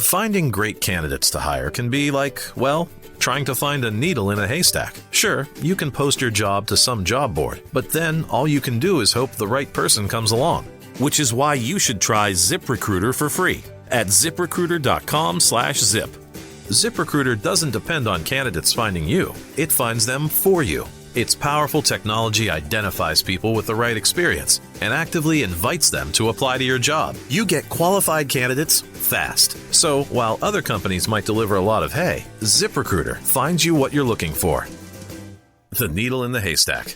Finding great candidates to hire can be like, well, trying to find a needle in a haystack. Sure, you can post your job to some job board, but then all you can do is hope the right person comes along. Which is why you should try ZipRecruiter for free at ZipRecruiter.com/zip. ZipRecruiter doesn't depend on candidates finding you. It finds them for you. Its powerful technology identifies people with the right experience and actively invites them to apply to your job. You get qualified candidates fast. So while other companies might deliver a lot of hay, ZipRecruiter finds you what you're looking for. The needle in the haystack.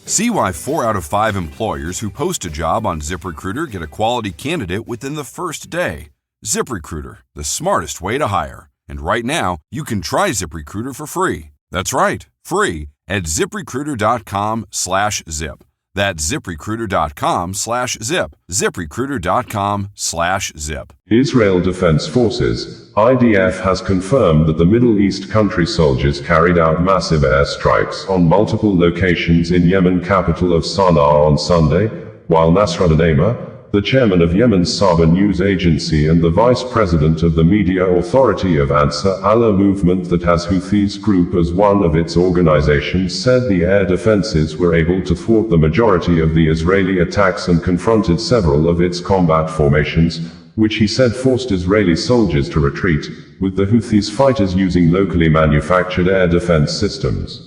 See why 4 out of 5 employers who post a job on ZipRecruiter get a quality candidate within the first day. ZipRecruiter, the smartest way to hire. And right now, you can try ZipRecruiter for free. That's right, free at ZipRecruiter.com/zip. That's ZipRecruiter.com/zip. ZipRecruiter.com/zip. Israel Defense Forces, IDF, has confirmed that the Middle East country soldiers carried out massive airstrikes on multiple locations in Yemen capital of Sanaa on Sunday, while Nasruddin Amer, the chairman of Yemen's Saba news agency and the vice president of the media authority of Ansar Allah Movement that has Houthis group as one of its organizations, said the air defenses were able to thwart the majority of the Israeli attacks and confronted several of its combat formations, which he said forced Israeli soldiers to retreat, with the Houthis fighters using locally manufactured air defense systems.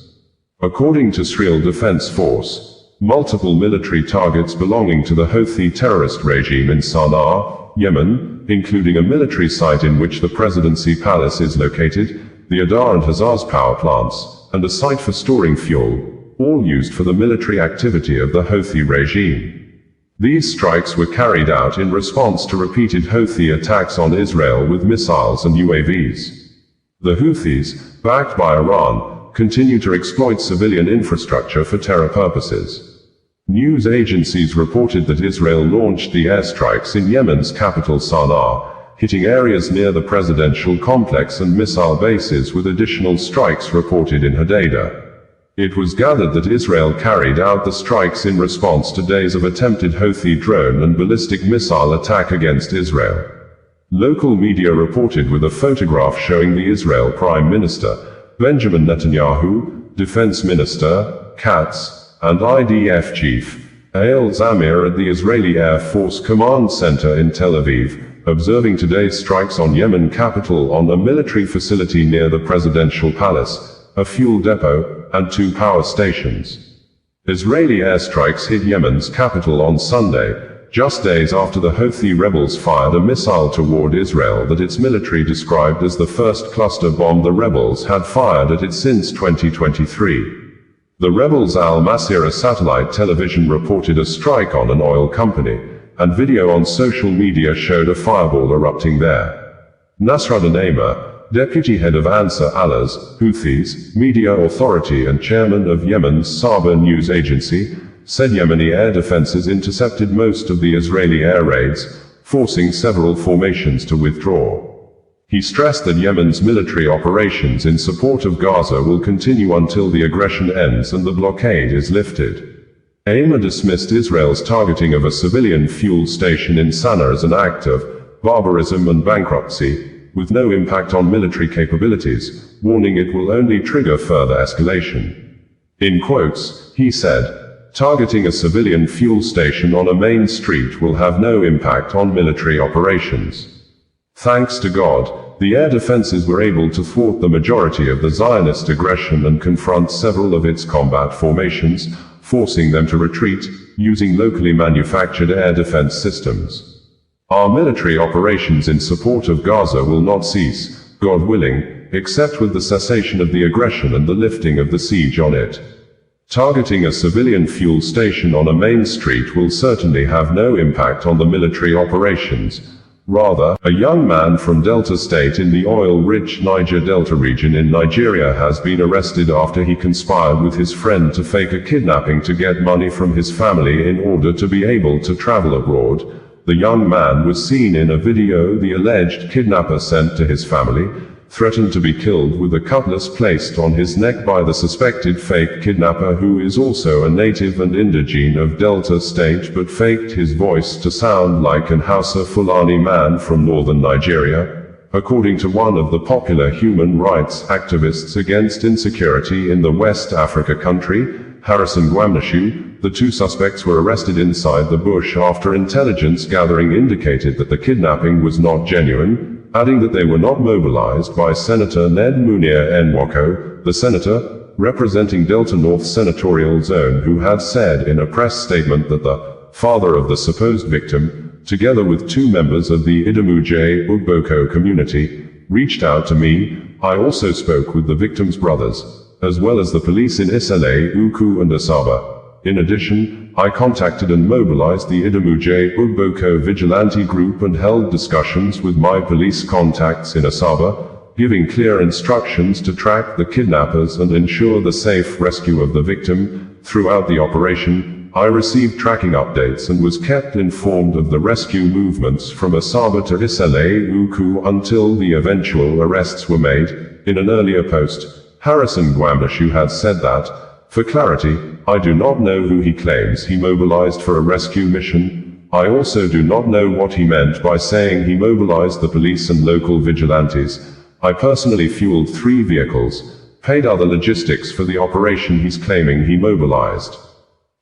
According to Israel Defense Force, multiple military targets belonging to the Houthi terrorist regime in Sanaa, Yemen, including a military site in which the presidency palace is located, the Adar and Hazaz power plants, and a site for storing fuel, all used for the military activity of the Houthi regime. These strikes were carried out in response to repeated Houthi attacks on Israel with missiles and UAVs. The Houthis, backed by Iran, continue to exploit civilian infrastructure for terror purposes. News agencies reported that Israel launched the airstrikes in Yemen's capital Sanaa, hitting areas near the presidential complex and missile bases, with additional strikes reported in Hodeidah. It was gathered that Israel carried out the strikes in response to days of attempted Houthi drone and ballistic missile attack against Israel. Local media reported with a photograph showing the Israel Prime Minister, Benjamin Netanyahu, Defense Minister, Katz, and IDF Chief, Ansar Allah Movement, at the Israeli Air Force Command Center in Tel Aviv, observing today's strikes on Yemen capital on a military facility near the presidential palace, a fuel depot, and 2 power stations. Israeli airstrikes hit Yemen's capital on Sunday, just days after the Houthi rebels fired a missile toward Israel that its military described as the first cluster bomb the rebels had fired at it since 2023. The rebels' Al Masirah satellite television reported a strike on an oil company, and video on social media showed a fireball erupting there. Nasruddin Amer, deputy head of Ansar Allah's, Houthis, media authority and chairman of Yemen's Saba news agency, said Yemeni air defenses intercepted most of the Israeli air raids, forcing several formations to withdraw. He stressed that Yemen's military operations in support of Gaza will continue until the aggression ends and the blockade is lifted. Amer dismissed Israel's targeting of a civilian fuel station in Sanaa as an act of barbarism and bankruptcy, with no impact on military capabilities, warning it will only trigger further escalation. In quotes, he said, "Targeting a civilian fuel station on a main street will have no impact on military operations. Thanks to God, the air defenses were able to thwart the majority of the Zionist aggression and confront several of its combat formations, forcing them to retreat, using locally manufactured air defense systems. Our military operations in support of Gaza will not cease, God willing, except with the cessation of the aggression and the lifting of the siege on it. Targeting a civilian fuel station on a main street will certainly have no impact on the military operations. Rather, a young man from Delta State in the oil-rich Niger Delta region in Nigeria has been arrested after he conspired with his friend to fake a kidnapping to get money from his family in order to be able to travel abroad. The young man was seen in a video the alleged kidnapper sent to his family, threatened to be killed with a cutlass placed on his neck by the suspected fake kidnapper, who is also a native and indigene of Delta State but faked his voice to sound like an Hausa Fulani man from northern Nigeria. According to one of the popular human rights activists against insecurity in the West Africa country, Harrison Gwamnishu, the two suspects were arrested inside the bush after intelligence gathering indicated that the kidnapping was not genuine, adding that they were not mobilized by Senator Ned Munir Nwoko, the senator representing Delta North Senatorial Zone, who had said in a press statement that the father of the supposed victim, together with two members of the Idemuje Ugboko community, reached out to me. I also spoke with the victim's brothers, as well as the police in Isale, Uku and Saba. In addition, I contacted and mobilized the Idemuje Ugboko vigilante group and held discussions with my police contacts in Saba, giving clear instructions to track the kidnappers and ensure the safe rescue of the victim. Throughout the operation, I received tracking updates and was kept informed of the rescue movements from Saba to Isale, Uku until the eventual arrests were made. In an earlier post, Harrison Gwamnishu had said that, for clarity, I do not know who he claims he mobilized for a rescue mission. I also do not know what he meant by saying he mobilized the police and local vigilantes. I personally fueled 3 vehicles, paid other logistics for the operation he's claiming he mobilized.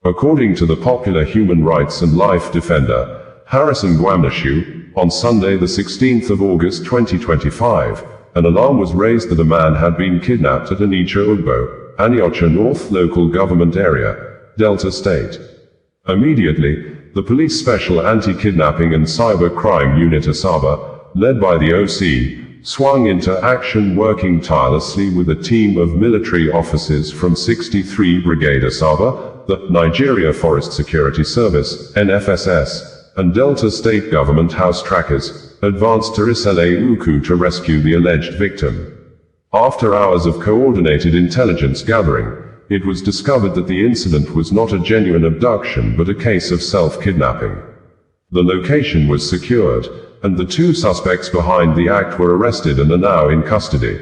According to the popular human rights and life defender, Harrison Gwamnishu, on Sunday the 16th of August 2025, an alarm was raised that a man had been kidnapped at Onitsha Ugbo, Aniocha North local government area, Delta State. Immediately, the police special anti-kidnapping and cyber crime unit Saba, led by the OC, swung into action, working tirelessly with a team of military officers from 63 Brigade Saba, the Nigeria Forest Security Service, NFSS, and Delta State Government House Trackers, advanced to Isale Uku to rescue the alleged victim. After hours of coordinated intelligence gathering, it was discovered that the incident was not a genuine abduction but a case of self-kidnapping. The location was secured, and the 2 suspects behind the act were arrested and are now in custody.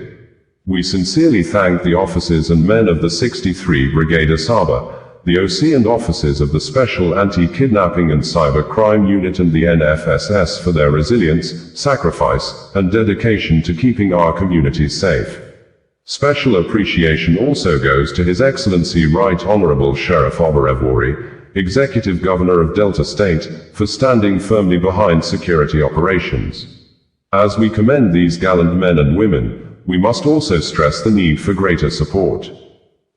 We sincerely thank the officers and men of the 63 Brigade Saba, the OC and officers of the Special Anti-Kidnapping and Cyber Crime Unit and the NFSS for their resilience, sacrifice, and dedication to keeping our communities safe. Special appreciation also goes to His Excellency Right Honorable Sheriff Obarevwori, Executive Governor of Delta State, for standing firmly behind security operations. As we commend these gallant men and women, we must also stress the need for greater support.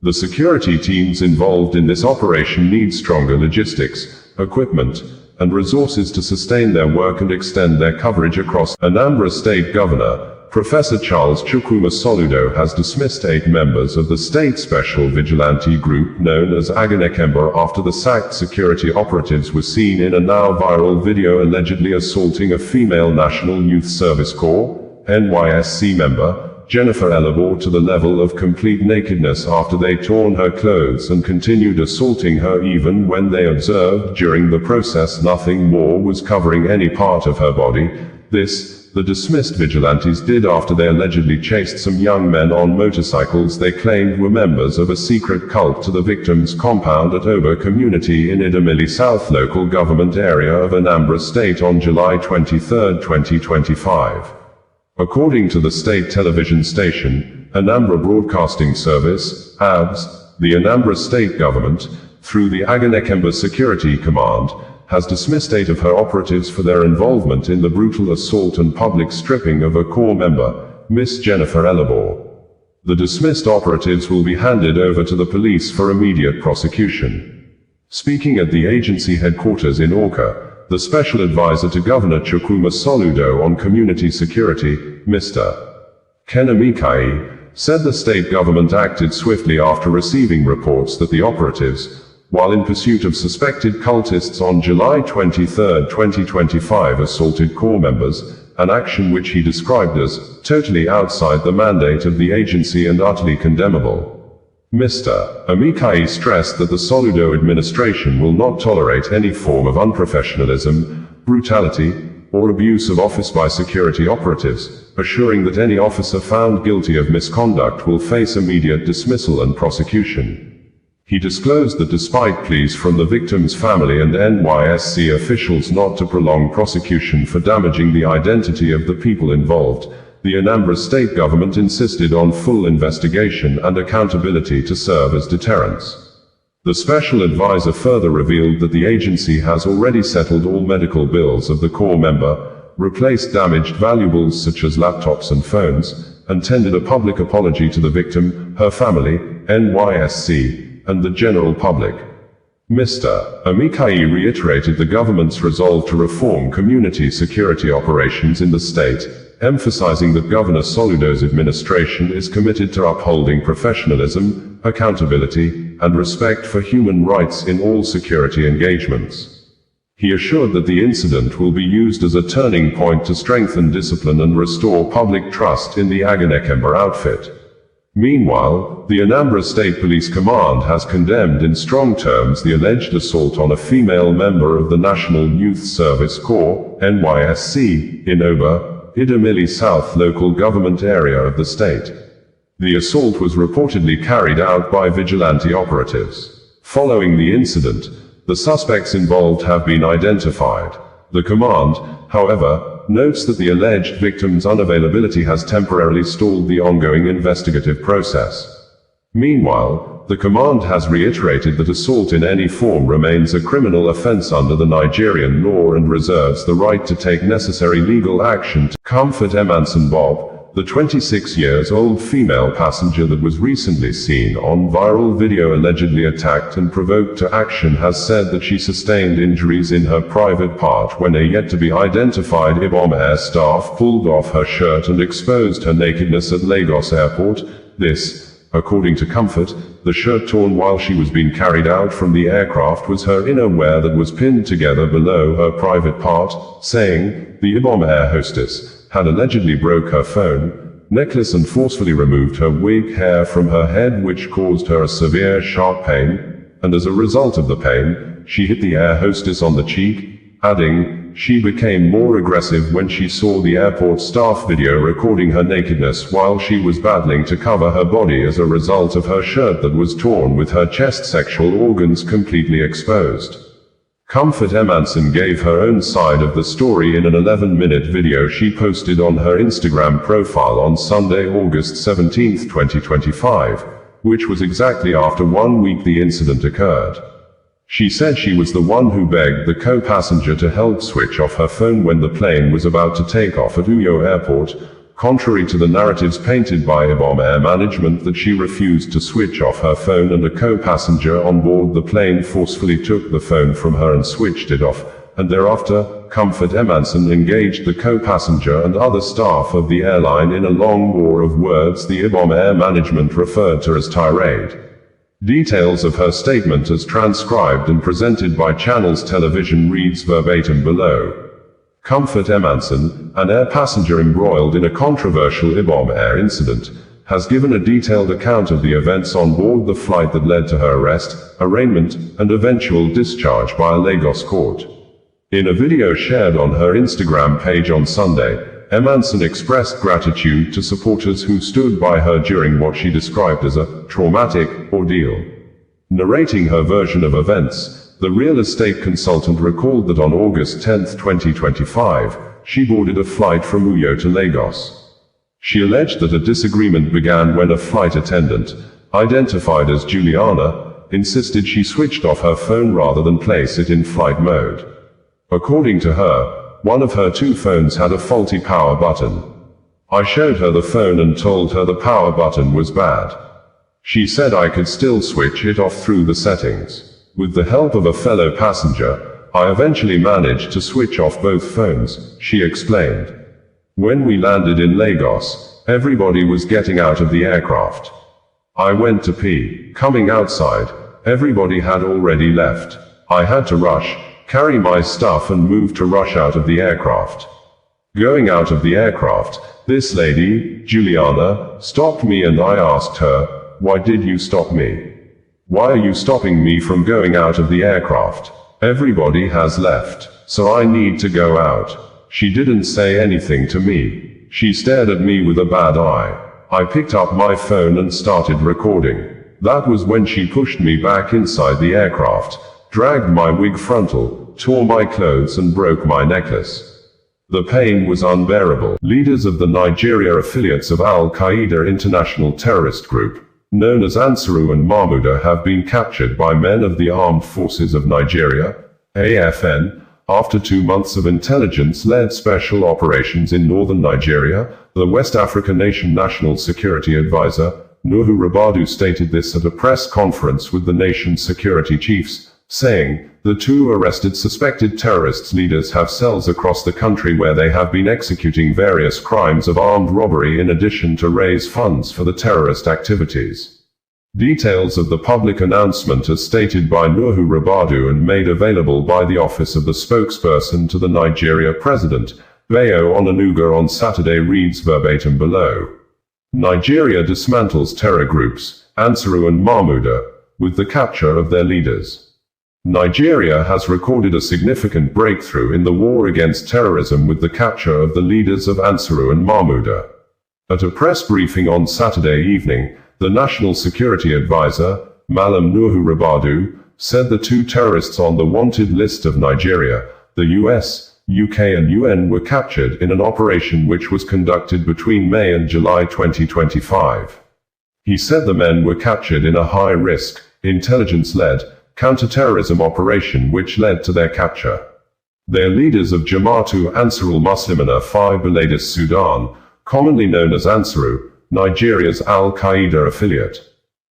The security teams involved in this operation need stronger logistics, equipment, and resources to sustain their work and extend their coverage across. Anambra State Governor, Professor Charles Chukwuma Soludo, has dismissed 8 members of the state special vigilante group known as Aganekemba after the sacked security operatives were seen in a now viral video allegedly assaulting a female National Youth Service Corps, NYSC member, Jennifer Elabor, to the level of complete nakedness after they torn her clothes and continued assaulting her even when they observed during the process nothing more was covering any part of her body. This, the dismissed vigilantes did after they allegedly chased some young men on motorcycles they claimed were members of a secret cult to the victim's compound at Oba community in Idemili South local government area of Anambra State on July 23, 2025. According to the state television station, Anambra Broadcasting Service, ABS, the Anambra State Government, through the Aganekemba Security Command, has dismissed 8 of her operatives for their involvement in the brutal assault and public stripping of a corps member, Miss Jennifer Elabor. The dismissed operatives will be handed over to the police for immediate prosecution. Speaking at the agency headquarters in Awka, the Special Advisor to Governor Chukwuma Soludo on Community Security, Mr. Kenemikai, said the state government acted swiftly after receiving reports that the operatives, while in pursuit of suspected cultists on July 23, 2025 assaulted corps members, an action which he described as totally outside the mandate of the agency and utterly condemnable. Mr. Amikai stressed that the Soludo administration will not tolerate any form of unprofessionalism, brutality, or abuse of office by security operatives, assuring that any officer found guilty of misconduct will face immediate dismissal and prosecution. He disclosed that despite pleas from the victim's family and NYSC officials not to prolong prosecution for damaging the identity of the people involved, the Anambra state government insisted on full investigation and accountability to serve as deterrence. The special advisor further revealed that the agency has already settled all medical bills of the corps member, replaced damaged valuables such as laptops and phones, and tendered a public apology to the victim, her family, NYSC, and the general public. Mr. Amikai reiterated the government's resolve to reform community security operations in the state, emphasizing that Governor Soludo's administration is committed to upholding professionalism, accountability, and respect for human rights in all security engagements. He assured that the incident will be used as a turning point to strengthen discipline and restore public trust in the Aganekemba outfit. Meanwhile, the Anambra State Police Command has condemned in strong terms the alleged assault on a female member of the National Youth Service Corps, NYSC, in Oba, Idemili South local government area of the state. The assault was reportedly carried out by vigilante operatives. Following the incident, the suspects involved have been identified. The command, however, notes that the alleged victim's unavailability has temporarily stalled the ongoing investigative process. Meanwhile, the command has reiterated that assault in any form remains a criminal offense under the Nigerian law and reserves the right to take necessary legal action to comfort Emanson Bob, the 26-year-old female passenger that was recently seen on viral video allegedly attacked and provoked to action, has said that she sustained injuries in her private part when a yet-to-be-identified IBOM Air staff pulled off her shirt and exposed her nakedness at Lagos Airport. This, according to Comfort, the shirt torn while she was being carried out from the aircraft was her innerwear that was pinned together below her private part, saying, the IBOM Air hostess had allegedly broke her phone, necklace and forcefully removed her wig hair from her head, which caused her a severe sharp pain, and as a result of the pain, she hit the air hostess on the cheek, adding, she became more aggressive when she saw the airport staff video recording her nakedness while she was battling to cover her body as a result of her shirt that was torn with her chest sexual organs completely exposed. Comfort Emanson gave her own side of the story in an 11-minute video she posted on her Instagram profile on Sunday, August 17, 2025, which was exactly after 1 week the incident occurred. She said she was the one who begged the co-passenger to help switch off her phone when the plane was about to take off at Uyo Airport, contrary to the narratives painted by IBOM Air management that she refused to switch off her phone and a co-passenger on board the plane forcefully took the phone from her and switched it off, and thereafter, Comfort Emanson engaged the co-passenger and other staff of the airline in a long war of words the IBOM Air management referred to as tirade. Details of her statement as transcribed and presented by Channels Television reads verbatim below. Comfort Emanson, an air passenger embroiled in a controversial IBOM Air incident, has given a detailed account of the events on board the flight that led to her arrest, arraignment, and eventual discharge by a Lagos court. In a video shared on her Instagram page on Sunday, Emanson expressed gratitude to supporters who stood by her during what she described as a traumatic ordeal. Narrating her version of events, the real estate consultant recalled that on August 10, 2025, she boarded a flight from Uyo to Lagos. She alleged that a disagreement began when a flight attendant, identified as Juliana, insisted she switched off her phone rather than place it in flight mode. According to her, one of her two phones had a faulty power button. I showed her the phone and told her the power button was bad. She said I could still switch it off through the settings. With the help of a fellow passenger, I eventually managed to switch off both phones, she explained. When we landed in Lagos, everybody was getting out of the aircraft. I went to pee. Coming outside, everybody had already left. I had to rush, carry my stuff and move to rush out of the aircraft. Going out of the aircraft, this lady, Juliana, stopped me and I asked her, why did you stop me? Why are you stopping me from going out of the aircraft? Everybody has left, so I need to go out. She didn't say anything to me. She stared at me with a bad eye. I picked up my phone and started recording. That was when she pushed me back inside the aircraft, dragged my wig frontal, tore my clothes and broke my necklace. The pain was unbearable. Leaders of the Nigeria affiliates of Al-Qaeda international terrorist group, known as Ansar Allah Movement, have been captured by men of the Armed Forces of Nigeria, AFN, after 2 months of intelligence-led special operations in northern Nigeria. The West African nation National Security Advisor, Nuhu Rabadu, stated this at a press conference with the nation's security chiefs, saying, "The 2 arrested suspected terrorists leaders have cells across the country where they have been executing various crimes of armed robbery in addition to raise funds for the terrorist activities." Details of the public announcement are stated by Nuhu Rabadu and made available by the office of the spokesperson to the Nigeria president, Bayo Onanuga, on Saturday reads verbatim below. Nigeria dismantles terror groups, Ansar Allah Movement, with the capture of their leaders. Nigeria has recorded a significant breakthrough in the war against terrorism with the capture of the leaders of Ansar Allah Movement. At a press briefing on Saturday evening, the National Security Advisor, Malam Nuhu Rabadu, said the 2 terrorists on the wanted list of Nigeria, the US, UK and UN, were captured in an operation which was conducted between May and July 2025. He said the men were captured in a high-risk, intelligence-led, counter-terrorism operation which led to their capture. They are leaders of Jama'atu Ansar al-Muslimina fi Biladis Sudan, commonly known as Ansaru, Nigeria's Al-Qaeda affiliate.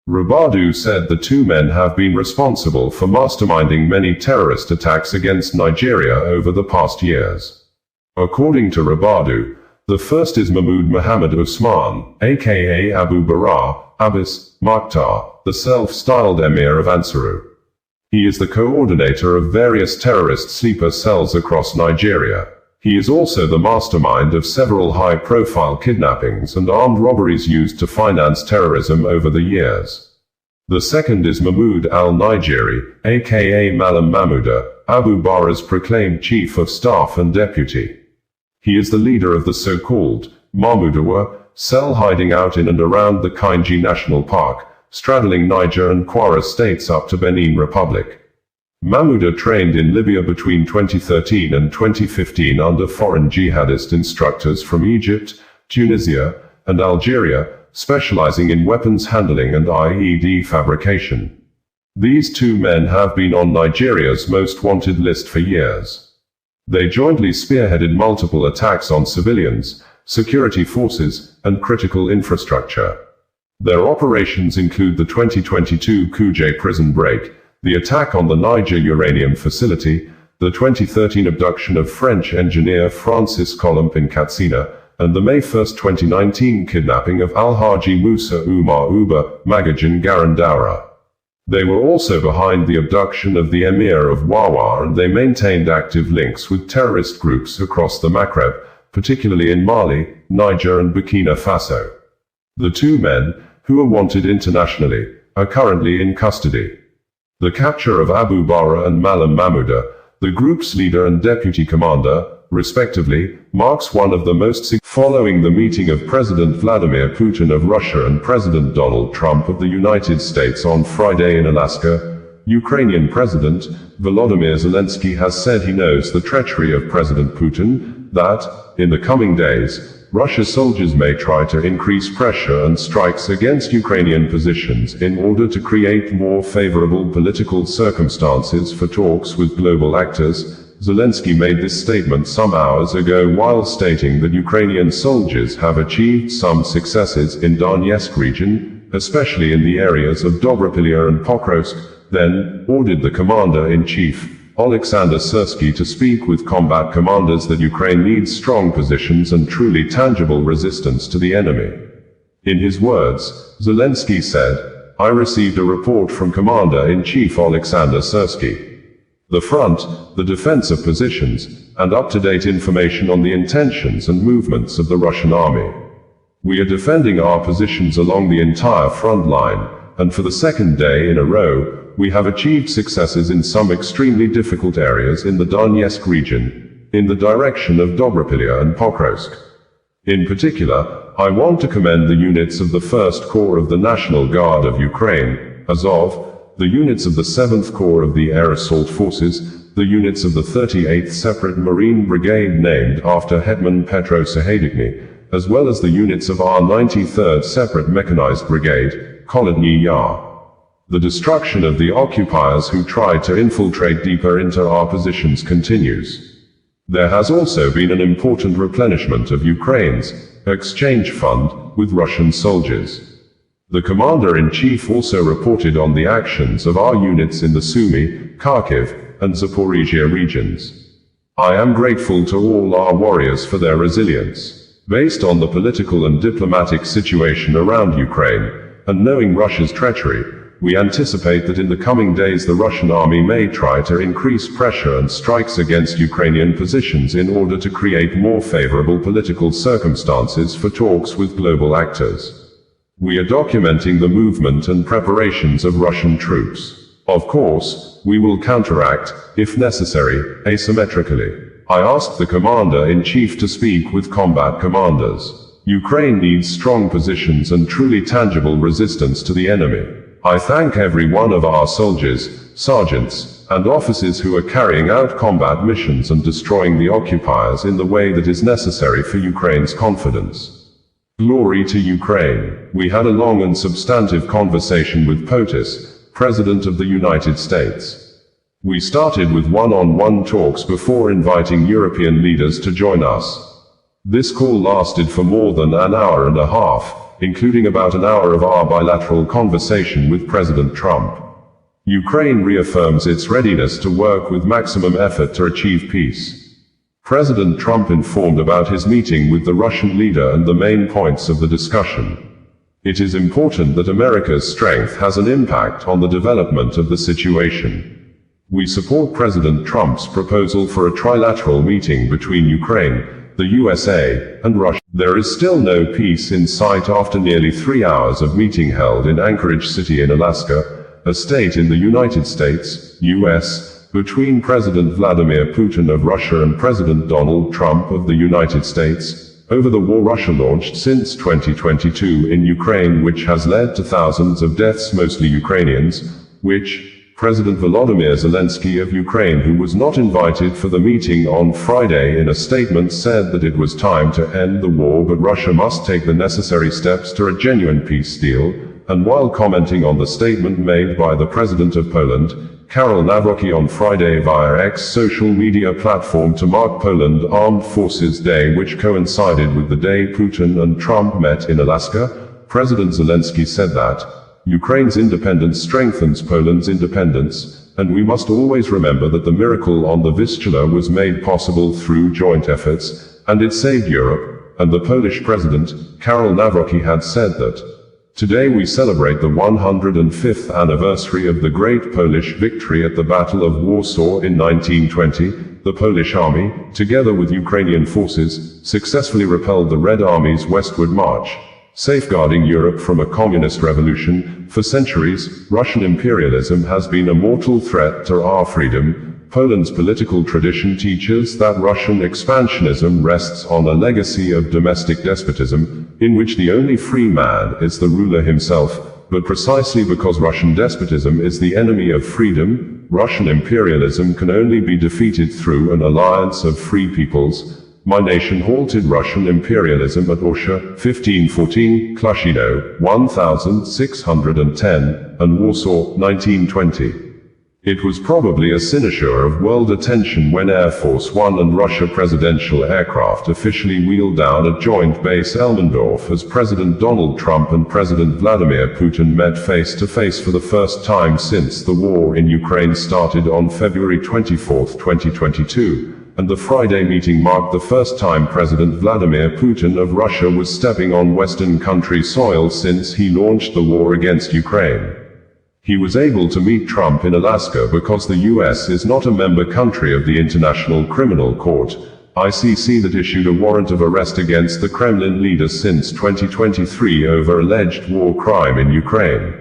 Rabadu said the 2 men have been responsible for masterminding many terrorist attacks against Nigeria over the past years. According to Rabadu, the first is Mahmoud Muhammad Usman, aka Abu Bara, Abbas, Makhtar, the self-styled Emir of Ansaru. He is the coordinator of various terrorist sleeper cells across Nigeria. He is also the mastermind of several high-profile kidnappings and armed robberies used to finance terrorism over the years. The second is Mahmoud al-Nigeri, aka Malam Mahmouda, Abu Bara's proclaimed chief of staff and deputy. He is the leader of the so-called Mahmoudawa cell hiding out in and around the Kainji National Park, straddling Niger and Kwara states up to Benin Republic. Mahmouda trained in Libya between 2013 and 2015 under foreign jihadist instructors from Egypt, Tunisia, and Algeria, specializing in weapons handling and IED fabrication. These 2 men have been on Nigeria's most wanted list for years. They jointly spearheaded multiple attacks on civilians, security forces, and critical infrastructure. Their operations include the 2022 Kuje prison break, the attack on the Niger uranium facility, the 2013 abduction of French engineer Francis Colomb in Katsina, and the May 1, 2019 kidnapping of Alhaji Musa Umar Uba Magajan Garandaura. They were also behind the abduction of the Emir of Wawa, and they maintained active links with terrorist groups across the Maghreb, particularly in Mali, Niger and Burkina Faso. The 2 men, who are wanted internationally, are currently in custody. The capture of Abu Bara and Malam Mahmouda, the group's leader and deputy commander, respectively, marks one of the most following the meeting of President Vladimir Putin of Russia and President Donald Trump of the United States on Friday in Alaska. Ukrainian President Volodymyr Zelensky has said he knows the treachery of President Putin, that, in the coming days, Russia's soldiers may try to increase pressure and strikes against Ukrainian positions in order to create more favorable political circumstances for talks with global actors. Zelensky made this statement some hours ago while stating that Ukrainian soldiers have achieved some successes in Donetsk region, especially in the areas of Dobropilya and Pokrovsk, then ordered the commander-in-chief, Oleksandr Syrsky, to speak with combat commanders that Ukraine needs strong positions and truly tangible resistance to the enemy. In his words, Zelensky said, "I received a report from Commander-in-Chief Oleksandr Syrsky. The front, the defense of positions, and up-to-date information on the intentions and movements of the Russian army. We are defending our positions along the entire front line, and for the second day in a row, we have achieved successes in some extremely difficult areas in the Donetsk region, in the direction of Dobropilya and Pokrovsk. In particular, I want to commend the units of the 1st Corps of the National Guard of Ukraine, Azov, the units of the 7th Corps of the Air Assault Forces, the units of the 38th Separate Marine Brigade named after Hetman Petro Sahedikny, as well as the units of our 93rd Separate Mechanized Brigade, Kholodny Yar. The destruction of the occupiers who tried to infiltrate deeper into our positions continues. There has also been an important replenishment of Ukraine's exchange fund with Russian soldiers. The Commander-in-Chief also reported on the actions of our units in the Sumy, Kharkiv, and Zaporizhia regions. I am grateful to all our warriors for their resilience. Based on the political and diplomatic situation around Ukraine, and knowing Russia's treachery, we anticipate that in the coming days the Russian army may try to increase pressure and strikes against Ukrainian positions in order to create more favorable political circumstances for talks with global actors. We are documenting the movement and preparations of Russian troops. Of course, we will counteract, if necessary, asymmetrically. I asked the Commander-in-Chief to speak with combat commanders. Ukraine needs strong positions and truly tangible resistance to the enemy. I thank every one of our soldiers, sergeants, and officers who are carrying out combat missions and destroying the occupiers in the way that is necessary for Ukraine's confidence. Glory to Ukraine. We had a long and substantive conversation with POTUS, President of the United States. We started with one-on-one talks before inviting European leaders to join us. This call lasted for more than an hour and a half, including about an hour of our bilateral conversation with President Trump. Ukraine reaffirms its readiness to work with maximum effort to achieve peace. President Trump informed about his meeting with the Russian leader and the main points of the discussion. It is important that America's strength has an impact on the development of the situation. We support President Trump's proposal for a trilateral meeting between Ukraine, the USA, and Russia. There is still no peace in sight after nearly 3 hours of meeting held in Anchorage City in Alaska, a state in the United States, US, between President Vladimir Putin of Russia and President Donald Trump of the United States, over the war Russia launched since 2022 in Ukraine, which has led to thousands of deaths, mostly Ukrainians, which President Volodymyr Zelensky of Ukraine, who was not invited for the meeting on Friday, in a statement said that it was time to end the war, but Russia must take the necessary steps to a genuine peace deal. And while commenting on the statement made by the President of Poland, Karol Nawrocki, on Friday via X social media platform to mark Poland Armed Forces Day, which coincided with the day Putin and Trump met in Alaska, President Zelensky said that Ukraine's independence strengthens Poland's independence, and we must always remember that the miracle on the Vistula was made possible through joint efforts, and it saved Europe. And the Polish President, Karol Nawrocki, had said that today we celebrate the 105th anniversary of the great Polish victory at the Battle of Warsaw in 1920. The Polish army, together with Ukrainian forces, successfully repelled the Red Army's westward march, safeguarding Europe from a communist revolution. For centuries, Russian imperialism has been a mortal threat to our freedom. Poland's political tradition teaches that Russian expansionism rests on a legacy of domestic despotism, in which the only free man is the ruler himself. But precisely because Russian despotism is the enemy of freedom, Russian imperialism can only be defeated through an alliance of free peoples. My nation halted Russian imperialism at Orsha, 1514, Klushino, 1610, and Warsaw, 1920. It was probably a cynosure of world attention when Air Force One and Russia presidential aircraft officially wheeled down at Joint Base Elmendorf as President Donald Trump and President Vladimir Putin met face to face for the first time since the war in Ukraine started on February 24, 2022. And the Friday meeting marked the first time President Vladimir Putin of Russia was stepping on Western country soil since he launched the war against Ukraine. He was able to meet Trump in Alaska because the US is not a member country of the International Criminal Court, ICC, that issued a warrant of arrest against the Kremlin leader since 2023 over alleged war crime in Ukraine.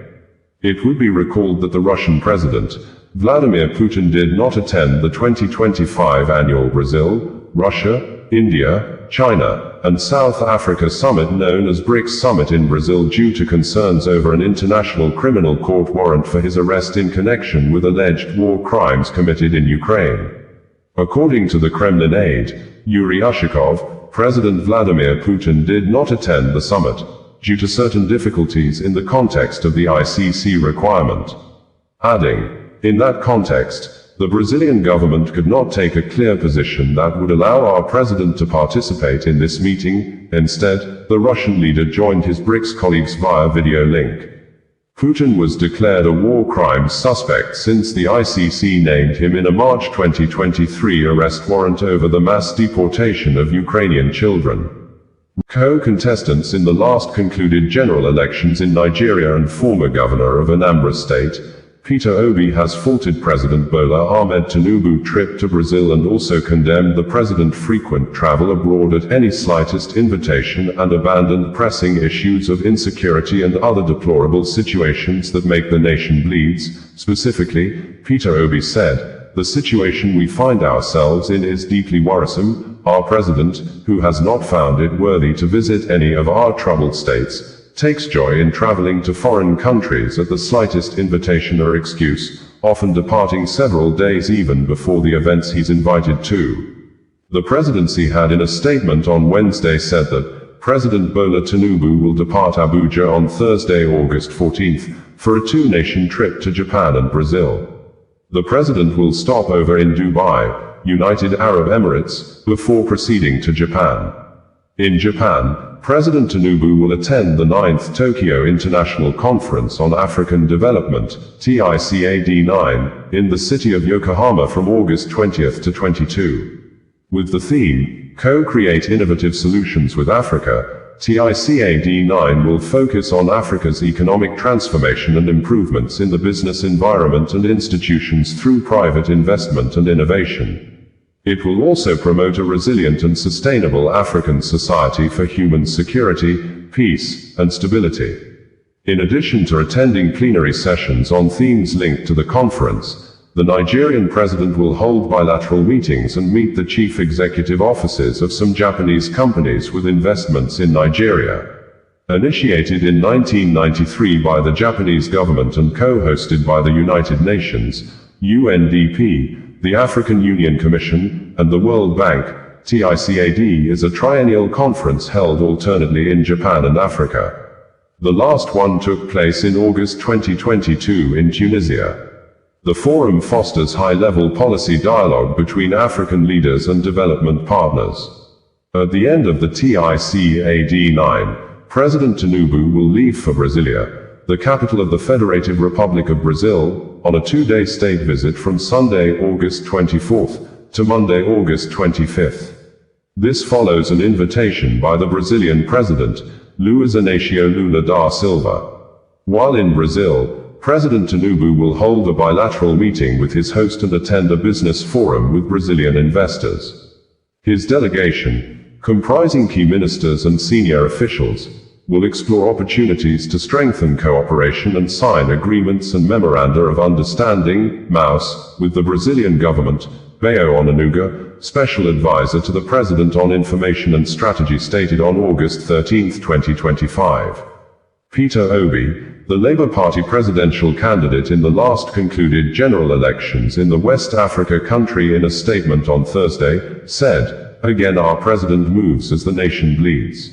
It would be recalled that the Russian President, Vladimir Putin, did not attend the 2025 annual Brazil, Russia, India, China, and South Africa summit known as BRICS Summit in Brazil due to concerns over an international criminal court warrant for his arrest in connection with alleged war crimes committed in Ukraine. According to the Kremlin aide, Yuri Ushakov, President Vladimir Putin did not attend the summit, due to certain difficulties in the context of the ICC requirement. Adding, in that context, the Brazilian government could not take a clear position that would allow our president to participate in this meeting. Instead, the Russian leader joined his BRICS colleagues via video link. Putin was declared a war crimes suspect since the ICC named him in a March 2023 arrest warrant over the mass deportation of Ukrainian children. Co-contestants in the last concluded general elections in Nigeria and former governor of Anambra State, Peter Obi, has faulted President Bola Ahmed Tinubu's trip to Brazil and also condemned the president's frequent travel abroad at any slightest invitation and abandoned pressing issues of insecurity and other deplorable situations that make the nation bleeds. Specifically, Peter Obi said, "The situation we find ourselves in is deeply worrisome. Our president, who has not found it worthy to visit any of our troubled states, takes joy in traveling to foreign countries at the slightest invitation or excuse, often departing several days even before the events he's invited to." The presidency had in a statement on Wednesday said that President Bola Tinubu will depart Abuja on Thursday, August 14th, for a two-nation trip to Japan and Brazil. The president will stop over in Dubai, United Arab Emirates, before proceeding to Japan. In Japan, President Tinubu will attend the 9th Tokyo International Conference on African Development, TICAD9, in the city of Yokohama from August 20th to 22. With the theme, Co-Create Innovative Solutions with Africa, TICAD9 will focus on Africa's economic transformation and improvements in the business environment and institutions through private investment and innovation. It will also promote a resilient and sustainable African society for human security, peace, and stability. In addition to attending plenary sessions on themes linked to the conference, the Nigerian president will hold bilateral meetings and meet the chief executive officers of some Japanese companies with investments in Nigeria. Initiated in 1993 by the Japanese government and co-hosted by the United Nations, UNDP, the African Union Commission, and the World Bank, TICAD is a triennial conference held alternately in Japan and Africa. The last one took place in August 2022 in Tunisia. The forum fosters high-level policy dialogue between African leaders and development partners. At the end of the TICAD9, President Tinubu will leave for Brasilia, the capital of the Federative Republic of Brazil, on a two-day state visit from Sunday, August 24th, to Monday, August 25th. This follows an invitation by the Brazilian president, Luiz Inácio Lula da Silva. While in Brazil, President Tinubu will hold a bilateral meeting with his host and attend a business forum with Brazilian investors. His delegation, comprising key ministers and senior officials, will explore opportunities to strengthen cooperation and sign agreements and memoranda of understanding, MOUs, with the Brazilian government. Bayo Onanuga, special advisor to the President on Information and Strategy, stated on August 13, 2025. Peter Obi, the Labour Party presidential candidate in the last concluded general elections in the West Africa country, in a statement on Thursday, said, "Again our president moves as the nation bleeds.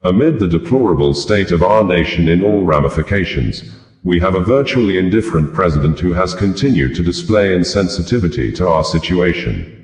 Amid the deplorable state of our nation in all ramifications, we have a virtually indifferent president who has continued to display insensitivity to our situation.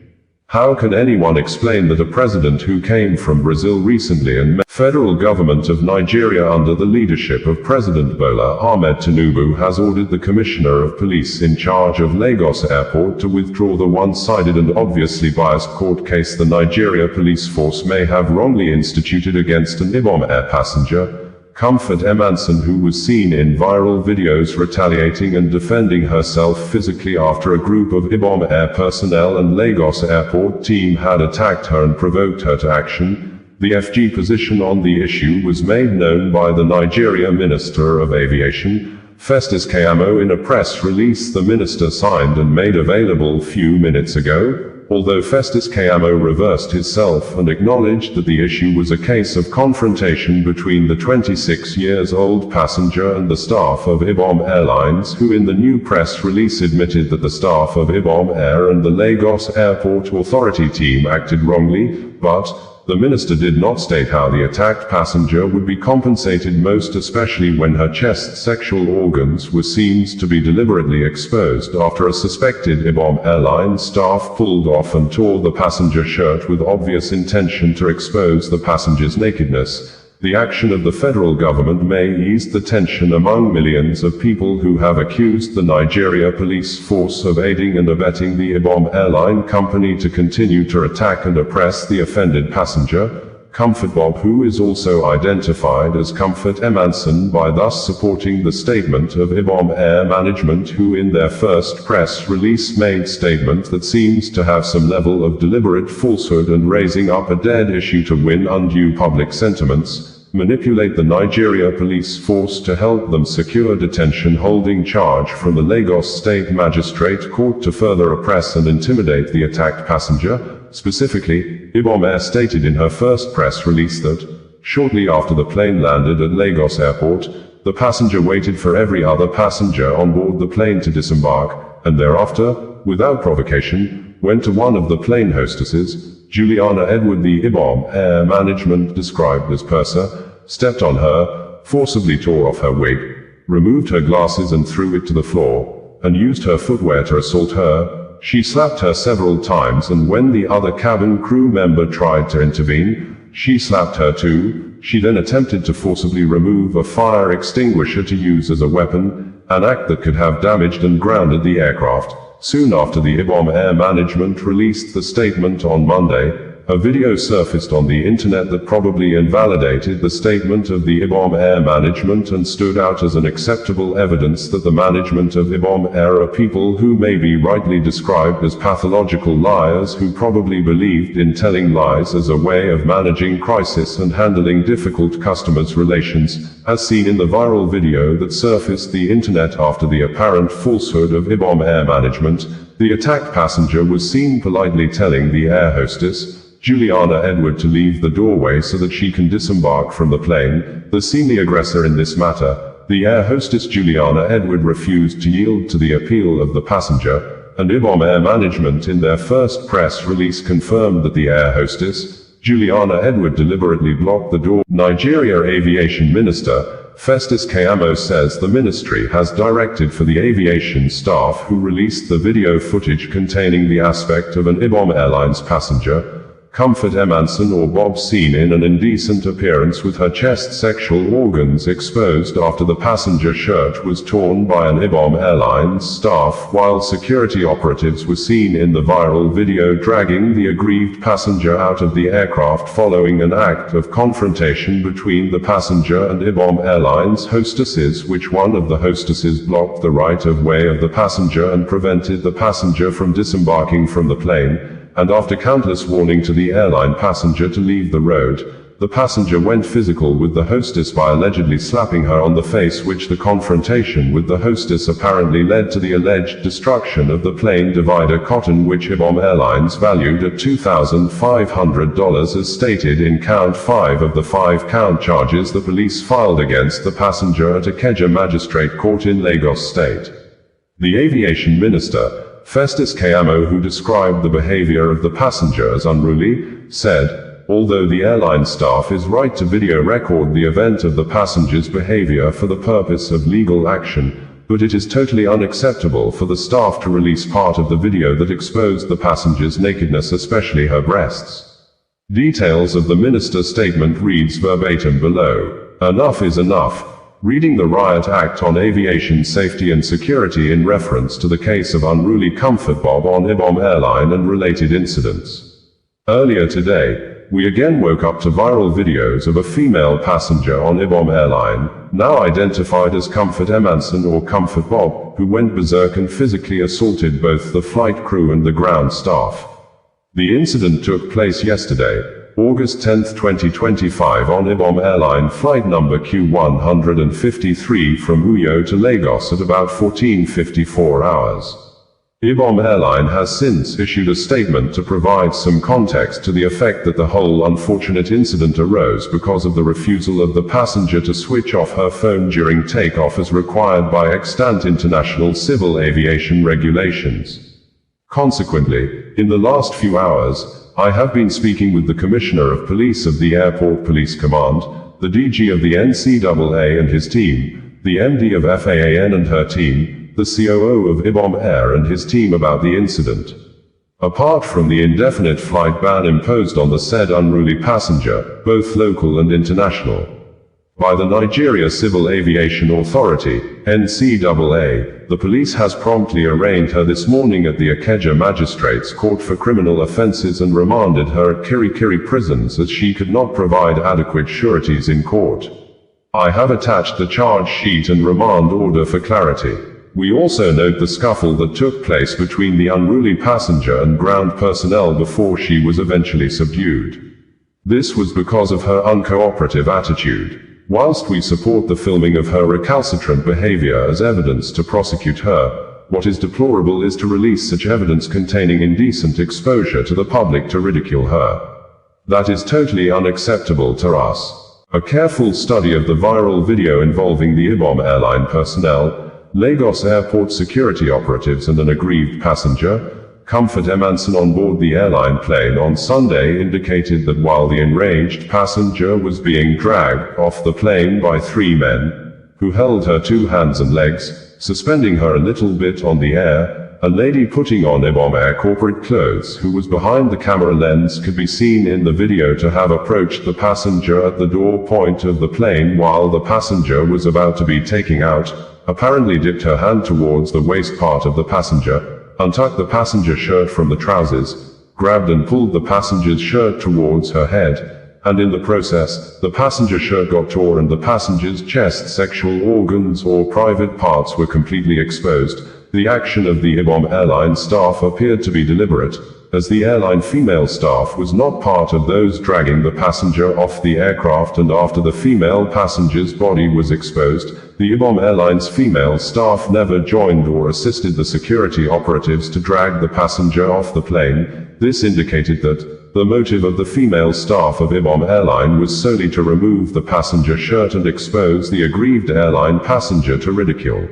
How can anyone explain that a president who came from Brazil recently and met the federal government of Nigeria under the leadership of President Bola Ahmed Tinubu has ordered the Commissioner of Police in charge of Lagos Airport to withdraw the one-sided and obviously biased court case the Nigeria police force may have wrongly instituted against an Ibom Air passenger, Comfort Emanson, who was seen in viral videos retaliating and defending herself physically after a group of Ibom Air personnel and Lagos Airport team had attacked her and provoked her to action. The FG position on the issue was made known by the Nigeria Minister of Aviation, Festus Keyamo, in a press release the minister signed and made available few minutes ago. although Festus Kayamo reversed himself and acknowledged that the issue was a case of confrontation between the 26-year-old passenger and the staff of IBOM Airlines, who in the new press release admitted that the staff of IBOM Air and the Lagos Airport Authority team acted wrongly, but the minister did not state how the attacked passenger would be compensated, most especially when her chest sexual organs were seen to be deliberately exposed after a suspected IBOM Airlines staff pulled off and tore the passenger shirt with obvious intention to expose the passenger's nakedness. The action of the federal government may ease the tension among millions of people who have accused the Nigeria police force of aiding and abetting the IBOM airline company to continue to attack and oppress the offended passenger, Comfort Bob, who is also identified as Comfort Emanson, by thus supporting the statement of IBOM Air Management, who in their first press release made statement that seems to have some level of deliberate falsehood and raising up a dead issue to win undue public sentiments, manipulate the Nigeria police force to help them secure detention holding charge from the Lagos State Magistrate Court to further oppress and intimidate the attacked passenger. Specifically, IBOM Air stated in her first press release that, shortly after the plane landed at Lagos Airport, the passenger waited for every other passenger on board the plane to disembark, and thereafter, without provocation, went to one of the plane hostesses, Juliana Edward. The IBOM Air Management described as purser, stepped on her, forcibly tore off her wig, removed her glasses and threw it to the floor, and used her footwear to assault her. She slapped her several times, and when the other cabin crew member tried to intervene, she slapped her too. She then attempted to forcibly remove a fire extinguisher to use as a weapon, an act that could have damaged and grounded the aircraft. Soon after the IBOM Air Management released the statement on Monday, a video surfaced on the internet that probably invalidated the statement of the IBOM Air Management and stood out as an acceptable evidence that the management of IBOM Air are people who may be rightly described as pathological liars who probably believed in telling lies as a way of managing crisis and handling difficult customers' relations, as seen in the viral video that surfaced the internet after the apparent falsehood of IBOM Air Management. The attacked passenger was seen politely telling the air hostess, Juliana Edward, to leave the doorway so that she can disembark from the plane. The seeming aggressor in this matter, the air hostess Juliana Edward, refused to yield to the appeal of the passenger, and IBOM Air Management in their first press release confirmed that the air hostess, Juliana Edward, deliberately blocked the door. Nigeria Aviation Minister Festus Kayamo says the ministry has directed for the aviation staff who released the video footage containing the aspect of an IBOM Airlines passenger, Comfort Emanson or Bob, seen in an indecent appearance with her chest sexual organs exposed after the passenger shirt was torn by an IBOM Airlines staff, while security operatives were seen in the viral video dragging the aggrieved passenger out of the aircraft following an act of confrontation between the passenger and IBOM Airlines hostesses, which one of the hostesses blocked the right of way of the passenger and prevented the passenger from disembarking from the plane. And after countless warning to the airline passenger to leave the road, the passenger went physical with the hostess by allegedly slapping her on the face, which the confrontation with the hostess apparently led to the alleged destruction of the plane divider cotton, which IBOM Airlines valued at $2,500, as stated in count 5 of the 5-count charges the police filed against the passenger at Ikeja Magistrate Court in Lagos State. The aviation minister, Festus Kayamo, who described the behavior of the passenger as unruly, said, although the airline staff is right to video record the event of the passenger's behavior for the purpose of legal action, but it is totally unacceptable for the staff to release part of the video that exposed the passenger's nakedness, especially her breasts. Details of the minister's statement reads verbatim below. Enough is enough. Reading the Riot Act on Aviation Safety and Security in reference to the case of unruly Comfort Bob on IBOM Airline and related incidents. Earlier today, we again woke up to viral videos of a female passenger on IBOM Airline, now identified as Comfort Emanson or Comfort Bob, who went berserk and physically assaulted both the flight crew and the ground staff. The incident took place yesterday, August 10, 2025, on IBOM Airline flight number Q153 from Uyo to Lagos at about 14:54 hours. IBOM Airline has since issued a statement to provide some context to the effect that the whole unfortunate incident arose because of the refusal of the passenger to switch off her phone during takeoff as required by extant international civil aviation regulations. Consequently, in the last few hours, I have been speaking with the Commissioner of Police of the Airport Police Command, the DG of the NCAA and his team, the MD of FAAN and her team, the COO of IBOM Air and his team about the incident. Apart from the indefinite flight ban imposed on the said unruly passenger, both local and international, by the Nigeria Civil Aviation Authority, NCAA, the police has promptly arraigned her this morning at the Ikeja Magistrates Court for criminal offences and remanded her at Kirikiri prisons as she could not provide adequate sureties in court. I have attached the charge sheet and remand order for clarity. We also note the scuffle that took place between the unruly passenger and ground personnel before she was eventually subdued. This was because of her uncooperative attitude. Whilst we support the filming of her recalcitrant behavior as evidence to prosecute her, what is deplorable is to release such evidence containing indecent exposure to the public to ridicule her. That is totally unacceptable to us. A careful study of the viral video involving the IBOM airline personnel, Lagos Airport security operatives and an aggrieved passenger, Comfort Emanson on board the airline plane on Sunday indicated that while the enraged passenger was being dragged off the plane by three men, who held her two hands and legs, suspending her a little bit on the air, a lady putting on IBOM Air corporate clothes who was behind the camera lens could be seen in the video to have approached the passenger at the door point of the plane while the passenger was about to be taken out, apparently dipped her hand towards the waist part of the passenger, untucked the passenger shirt from the trousers, grabbed and pulled the passenger's shirt towards her head, and in the process, the passenger shirt got tore and the passenger's chest, sexual organs or private parts were completely exposed. The action of the IBOM airline staff appeared to be deliberate, as the airline female staff was not part of those dragging the passenger off the aircraft, and after the female passenger's body was exposed, the IBOM Airlines female staff never joined or assisted the security operatives to drag the passenger off the plane. This indicated that the motive of the female staff of IBOM Airline was solely to remove the passenger shirt and expose the aggrieved airline passenger to ridicule.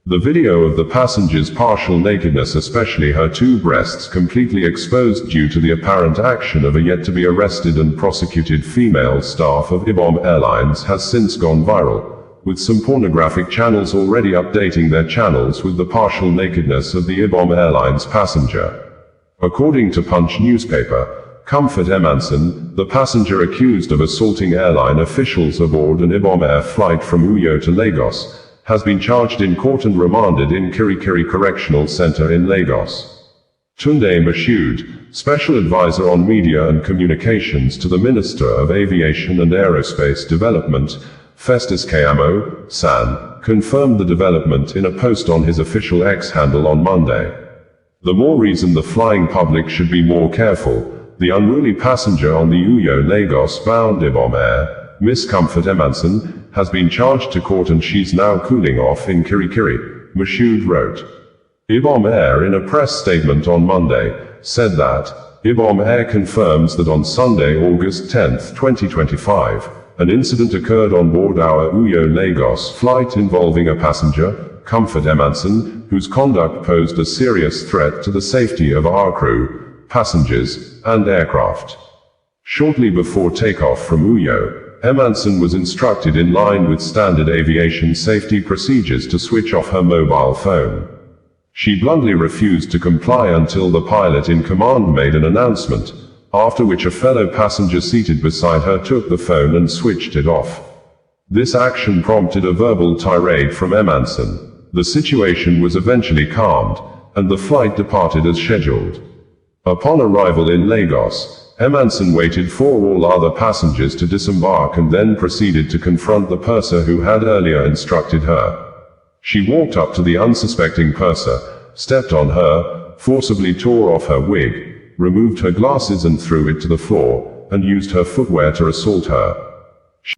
The video of the passenger's partial nakedness, especially her two breasts completely exposed due to the apparent action of a yet-to-be arrested and prosecuted female staff of IBOM Airlines, has since gone viral, with some pornographic channels already updating their channels with the partial nakedness of the IBOM Airlines passenger. According to Punch newspaper, Comfort Emanson, the passenger accused of assaulting airline officials aboard an IBOM Air flight from Uyo to Lagos, has been charged in court and remanded in Kirikiri Correctional Center in Lagos. Tunde Mashood, Special Advisor on Media and Communications to the Minister of Aviation and Aerospace Development, Festus Kayamo, San, confirmed the development in a post on his official X handle on Monday. The more reason the flying public should be more careful. The unruly passenger on the Uyo Lagos bound IBOM Air, Miss Comfort Emanson, has been charged to court and she's now cooling off in Kirikiri, Mashood wrote. IBOM Air, in a press statement on Monday, said that IBOM Air confirms that on Sunday, August 10, 2025, an incident occurred on board our Uyo Lagos flight involving a passenger, Comfort Emanson, whose conduct posed a serious threat to the safety of our crew, passengers, and aircraft. Shortly before takeoff from Uyo, Emanson was instructed in line with standard aviation safety procedures to switch off her mobile phone. She bluntly refused to comply until the pilot in command made an announcement, after which a fellow passenger seated beside her took the phone and switched it off. This action prompted a verbal tirade from Emanson. The situation was eventually calmed, and the flight departed as scheduled. Upon arrival in Lagos, Emanson waited for all other passengers to disembark and then proceeded to confront the purser who had earlier instructed her. She walked up to the unsuspecting purser, stepped on her, forcibly tore off her wig, removed her glasses and threw it to the floor, and used her footwear to assault her.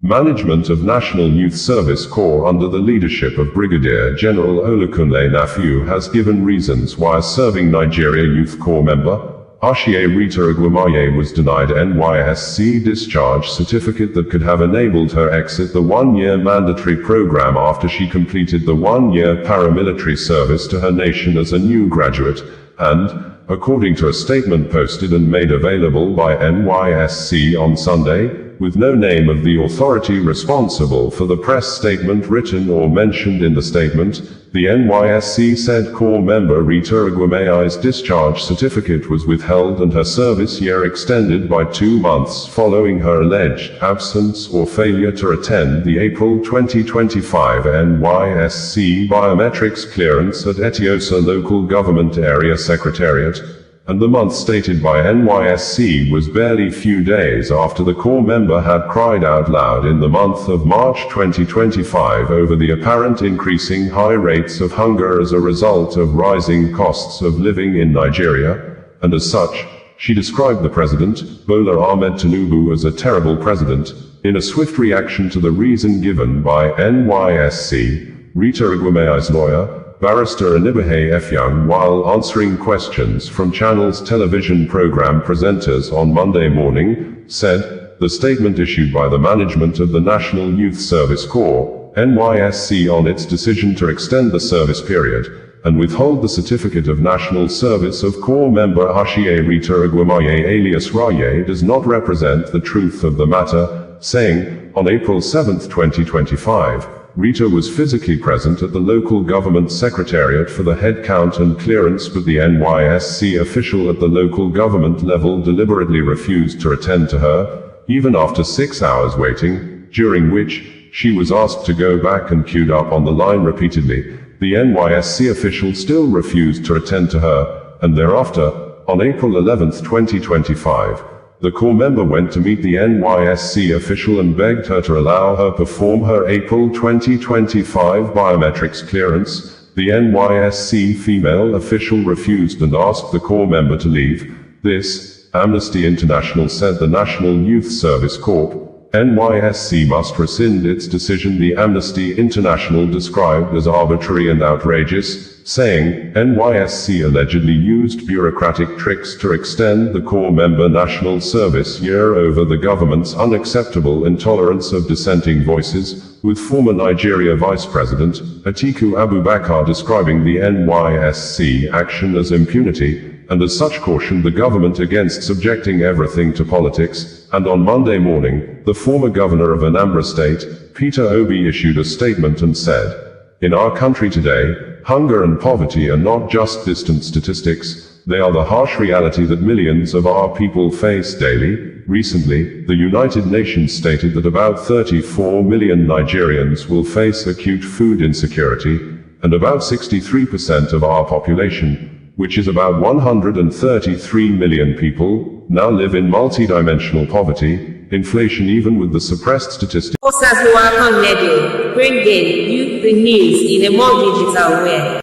Management of National Youth Service Corps under the leadership of Brigadier General Olukunle Nafiu has given reasons why a serving Nigeria Youth Corps member, Ashie Rita Agwamaye, was denied NYSC discharge certificate that could have enabled her exit the one-year mandatory program after she completed the one-year paramilitary service to her nation as a new graduate, and, according to a statement posted and made available by NYSC on Sunday, with no name of the authority responsible for the press statement written or mentioned in the statement, the NYSC said Corps member Rita Agwamaye's discharge certificate was withheld and her service year extended by 2 months following her alleged absence or failure to attend the April 2025 NYSC biometrics clearance at Etiosa Local Government Area Secretariat, and the month stated by NYSC was barely few days after the Corps member had cried out loud in the month of March 2025 over the apparent increasing high rates of hunger as a result of rising costs of living in Nigeria, and as such, she described the president, Bola Ahmed Tinubu, as a terrible president. In a swift reaction to the reason given by NYSC, Rita Agwamaye's lawyer, Barrister Anibahe Efyang, while answering questions from Channel's television program presenters on Monday morning, said, the statement issued by the management of the National Youth Service Corps, NYSC, on its decision to extend the service period, and withhold the certificate of national service of Corps member Ashie Rita Agwamaye alias Raye does not represent the truth of the matter, saying, on April 7, 2025, Rita was physically present at the local government secretariat for the head count and clearance, but the NYSC official at the local government level deliberately refused to attend to her, even after 6 hours waiting, during which she was asked to go back and queued up on the line repeatedly. The NYSC official still refused to attend to her, and thereafter, on April 11, 2025, the Corps member went to meet the NYSC official and begged her to allow her perform her April 2025 biometrics clearance. The NYSC female official refused and asked the Corps member to leave. This, Amnesty International said the National Youth Service Corps, NYSC, must rescind its decision. The Amnesty International described as arbitrary and outrageous, saying, NYSC allegedly used bureaucratic tricks to extend the Corps member national service year over the government's unacceptable intolerance of dissenting voices, with former Nigeria Vice President, Atiku Abubakar, describing the NYSC action as impunity, and as such cautioned the government against subjecting everything to politics. And on Monday morning, the former governor of Anambra State, Peter Obi, issued a statement and said, in our country today, hunger and poverty are not just distant statistics, they are the harsh reality that millions of our people face daily. Recently, the United Nations stated that about 34 million Nigerians will face acute food insecurity, and about 63% of our population, which is about 133 million people, now live in multidimensional poverty. Inflation, even with the suppressed statistics. Bringing you the news in a more digital way.